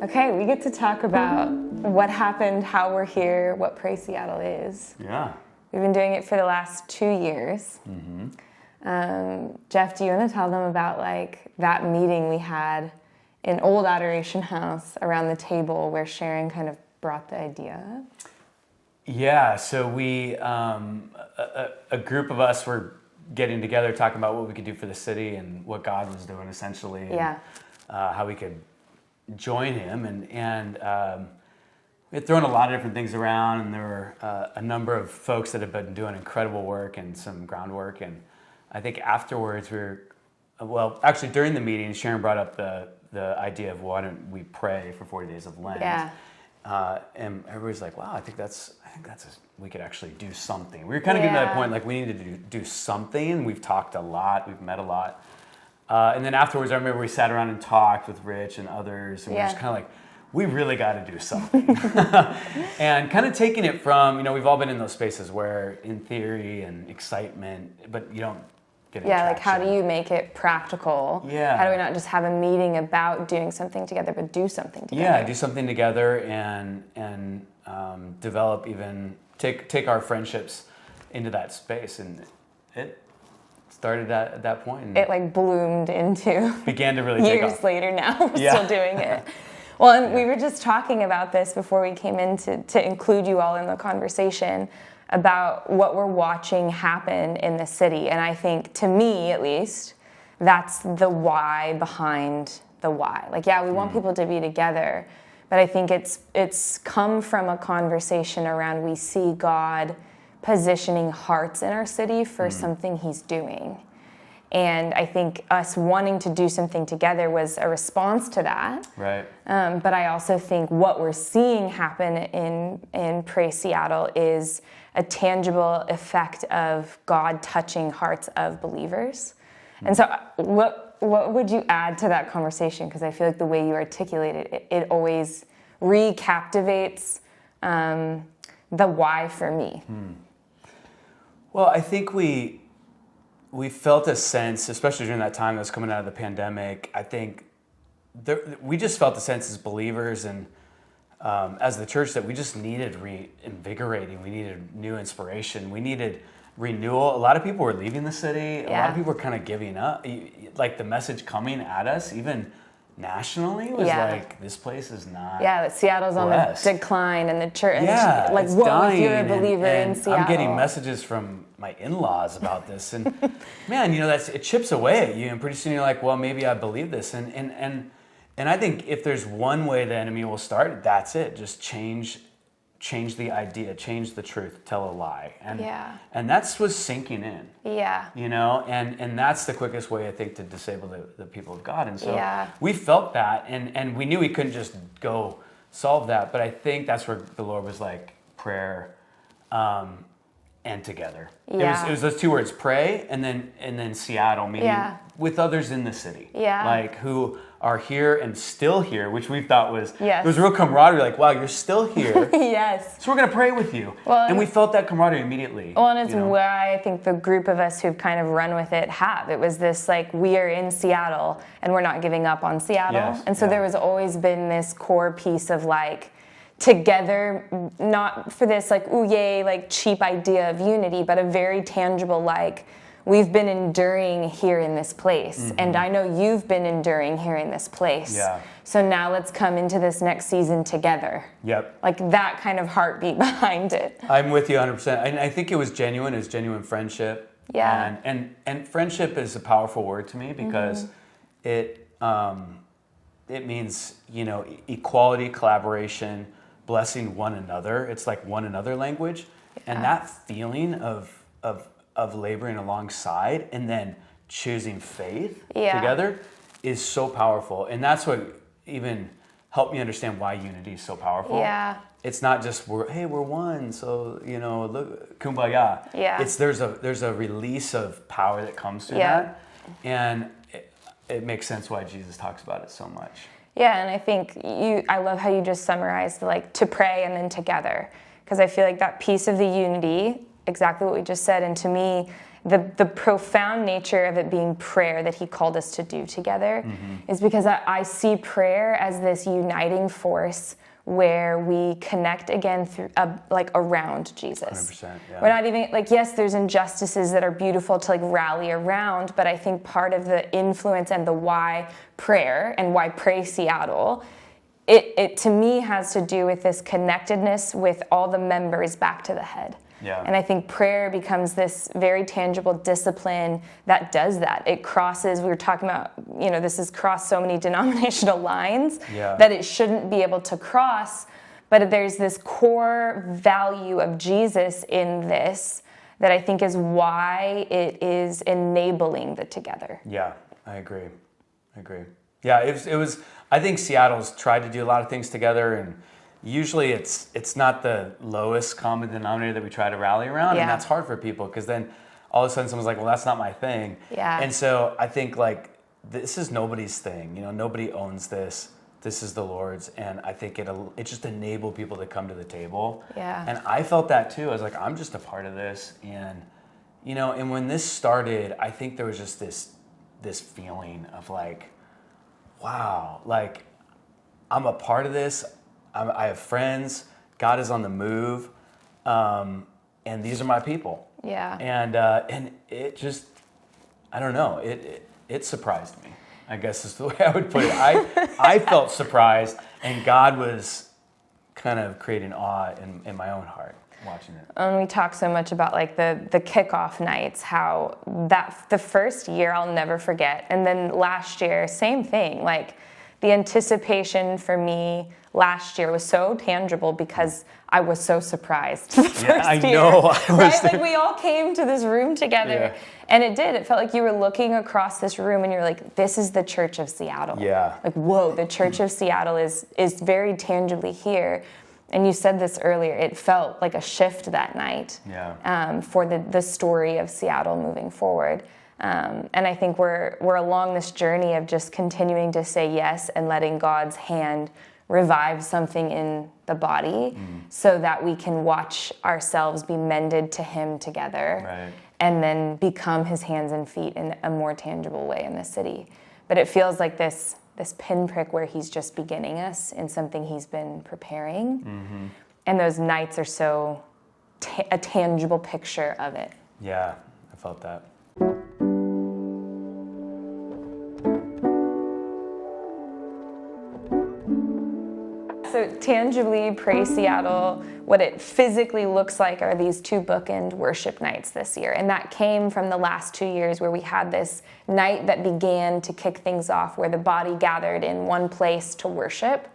Okay, we get to talk about what happened, how we're here, what Pray Seattle is. Yeah. We've been doing it for the last 2 years. Jeff, do you want to tell them about that meeting we had in Old Adoration House around the table where Sharon kind of brought the idea? Yeah, so we, a group of us were getting together talking about what we could do for the city and what God was doing essentially. And, how we could join him. And we had thrown a lot of different things around, and there were a number of folks that have been doing incredible work and some groundwork. And I think afterwards actually during the meeting, Sharon brought up the idea of why don't we pray for 40 days of Lent. Yeah. And everybody's like, wow, I think we could actually do something. We were kind of getting to that point, like we needed to do something. We've talked a lot, we've met a lot. And then afterwards, I remember we sat around and talked with Rich and others, and we were just kind of like, we really got to do something. And kind of taking it from, we've all been in those spaces where in theory and excitement, but you don't get any traction. How do you make it practical? Yeah. How do we not just have a meeting about doing something together, but do something together? Yeah, do something together and develop take our friendships into that space. And it started at that point. It bloomed into began to really take off. Years later now, we're still doing it. Well, and we were just talking about this before we came in to include you all in the conversation about what we're watching happen in the city. And I think, to me at least, that's the why behind the why. We want people to be together, but I think it's come from a conversation around we see God positioning hearts in our city for something he's doing. And I think us wanting to do something together was a response to that. Right. But I also think what we're seeing happen in Pray Seattle is a tangible effect of God touching hearts of believers. And so what would you add to that conversation? Because I feel like the way you articulate it always recaptivates the why for me. Well, I think we felt a sense, especially during that time that was coming out of the pandemic, I think we just felt the sense as believers and as the church that we just needed reinvigorating. We needed new inspiration. We needed renewal. A lot of people were leaving the city. A lot of people were kind of giving up. The message coming at us, even nationally, was this place is not that Seattle's blessed. On the decline, and the church, it's what dying, if you're a believer in Seattle? I'm getting messages from my in-laws about this, and man, it chips away at you, and pretty soon you're like, well, maybe I believe this, and I think if there's one way the enemy will start, that's it. Just change the idea, change the truth, tell a lie, and that's what's sinking in. And that's the quickest way, I think, to disable the people of God. And so we felt that, and we knew we couldn't just go solve that, but I think that's where the Lord was like, prayer and together. It was those two words, pray and then Seattle, meaning with others in the city, who are here and still here, which we thought was there was real camaraderie. Like, wow, you're still here. Yes. So we're gonna pray with you, and we felt that camaraderie immediately. Well, and it's why I think the group of us who've kind of run with it have. It was this we are in Seattle and we're not giving up on Seattle, and so there was always been this core piece of together, not for this ooh yay cheap idea of unity, but a very tangible we've been enduring here in this place, and I know you've been enduring here in this place. So now let's come into this next season together. Yep. That kind of heartbeat behind it. I'm with you 100%. And I think it was genuine. It was genuine friendship. Yeah. And friendship is a powerful word to me because it means equality, collaboration, blessing one another. It's like one another language, and that feeling of laboring alongside and then choosing faith together is so powerful. And that's what even helped me understand why unity is so powerful. Yeah. It's not just we're one, so look, kumbaya. Yeah. It's there's a release of power that comes through that, and it makes sense why Jesus talks about it so much. Yeah, and I think I love how you just summarized to pray and then together, because I feel like that piece of the unity, exactly what we just said, and to me, the profound nature of it being prayer that he called us to do together is because I see prayer as this uniting force where we connect again through like around Jesus. 100%, yeah. We're not even like, yes, there's injustices that are beautiful to like rally around, but I think part of the influence and the why prayer and why Pray Seattle, it to me has to do with this connectedness with all the members back to the head. Yeah. And I think prayer becomes this very tangible discipline that does that. It crosses, we were talking about, this has crossed so many denominational lines that it shouldn't be able to cross, but there's this core value of Jesus in this that I think is why it is enabling the together. Yeah, I agree. Yeah, it was I think Seattle's tried to do a lot of things together, and usually it's not the lowest common denominator that we try to rally around, and that's hard for people because then all of a sudden someone's like, well, that's not my thing. Yeah. And so I think like this is nobody's thing. Nobody owns this. This is the Lord's, and I think it just enabled people to come to the table. Yeah. And I felt that too. I was like, I'm just a part of this, and and when this started, I think there was just this feeling of like, wow, like I'm a part of this. I have friends. God is on the move, and these are my people. Yeah. And it just, I don't know. It surprised me, I guess is the way I would put it. I felt surprised, and God was kind of creating awe in my own heart watching it. And we talk so much about like the kickoff nights, how that the first year I'll never forget, and then last year same thing. Like the anticipation for me last year was so tangible because I was so surprised the first year. I know. Right? Like we all came to this room together, and it did. It felt like you were looking across this room, and you're like, "This is the Church of Seattle." Yeah. Like, whoa, the Church of Seattle is very tangibly here. And you said this earlier. It felt like a shift that night. Yeah. For the story of Seattle moving forward. And I think we're along this journey of just continuing to say yes and letting God's hand revive something in the body so that we can watch ourselves be mended to him together. Right. And then become his hands and feet in a more tangible way in the city. But it feels like this pinprick where he's just beginning us in something he's been preparing. And those nights are so a tangible picture of it. Yeah, I felt that. So tangibly, Pray Seattle, what it physically looks like are these two bookend worship nights this year. And that came from the last 2 years where we had this night that began to kick things off where the body gathered in one place to worship.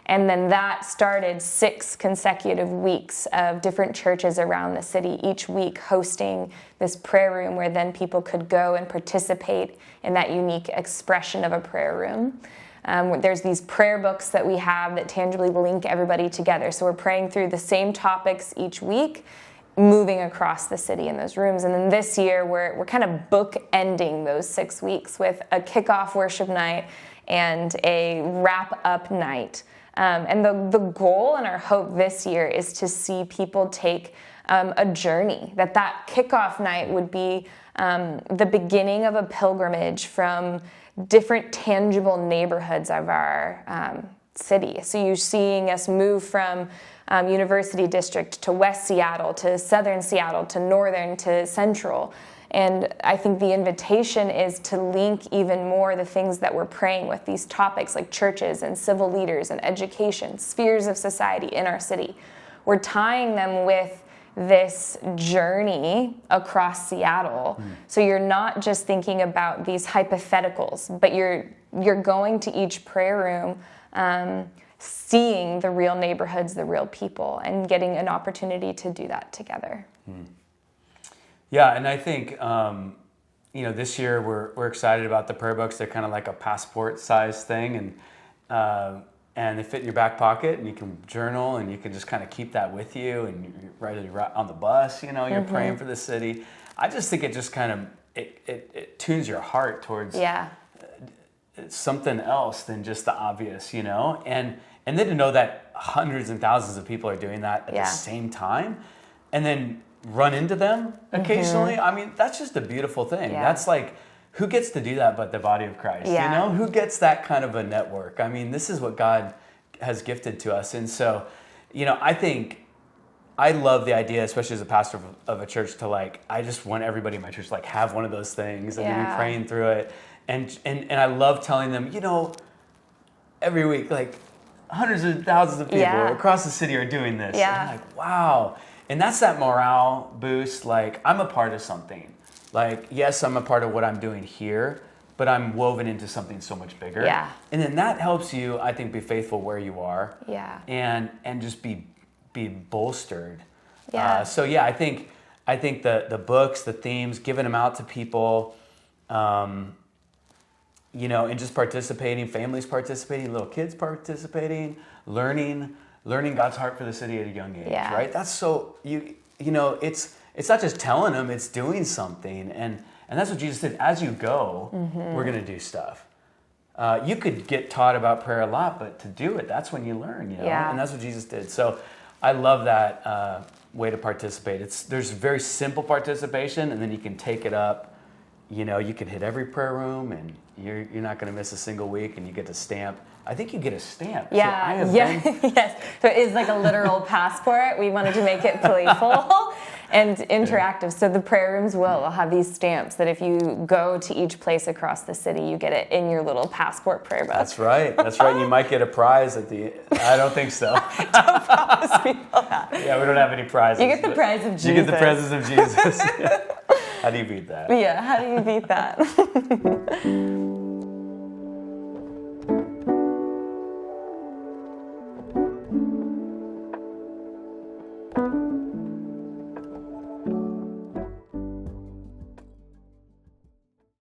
And then that started 6 consecutive weeks of different churches around the city, each week hosting this prayer room where then people could go and participate in that unique expression of a prayer room. There's these prayer books that we have that tangibly link everybody together. So we're praying through the same topics each week, moving across the city in those rooms. And then this year, we're kind of bookending those 6 weeks with a kickoff worship night and a wrap-up night. And the goal and our hope this year is to see people take a journey, that kickoff night would be the beginning of a pilgrimage from different tangible neighborhoods of our city. So you're seeing us move from University District to West Seattle, to Southern Seattle, to Northern, to Central. And I think the invitation is to link even more the things that we're praying with, these topics like churches and civil leaders and education, spheres of society in our city. We're tying them with this journey across Seattle. So you're not just thinking about these hypotheticals, but you're going to each prayer room, seeing the real neighborhoods, the real people, and getting an opportunity to do that together. Yeah, and I think this year we're excited about the prayer books. They're kind of like a passport size thing, and they fit in your back pocket, and you can journal, and you can just kind of keep that with you, and you're right on the bus, you're praying for the city. I just think it just kind of, it tunes your heart towards something else than just the obvious, and then to know that hundreds and thousands of people are doing that at the same time, and then run into them occasionally. I mean, that's just a beautiful thing. Yeah. That's like, who gets to do that but the body of Christ? Yeah. You know, who gets that kind of a network? I mean, this is what God has gifted to us. And so, you know, I love the idea, especially as a pastor of a church, to like, I just want everybody in my church to like have one of those things and to be praying through it. And I love telling them, you know, every week, like hundreds of thousands of people across the city are doing this. Yeah. And I'm like, wow. And that's that morale boost. Like, I'm a part of something. Like, yes, I'm a part of what I'm doing here, but I'm woven into something so much bigger. Yeah. And then that helps you, I think, be faithful where you are. Yeah. And just be bolstered. Yeah. So yeah, I think the books, the themes, giving them out to people, you know, and just participating, families participating, little kids participating, learning God's heart for the city at a young age, right? That's so, you know, it's not just telling them, it's doing something. And that's what Jesus said, as you go, we're going to do stuff. You could get taught about prayer a lot, but to do it, that's when you learn, you know? Yeah. And that's what Jesus did. So I love that way to participate. There's very simple participation, and then you can take it up. You know, you can hit every prayer room, and you're not going to miss a single week, and you get to stamp. I think you get a stamp. Yeah, So yes. So it is like a literal passport. We wanted to make it playful and interactive. So the prayer rooms will have these stamps that if you go to each place across the city, you get it in your little passport prayer book. That's right. You might get a prize at the. I don't think so. Don't promise people that. Yeah, we don't have any prizes. You get the prize of Jesus. You get the prizes of Jesus. How do you beat that? Yeah, how do you beat that?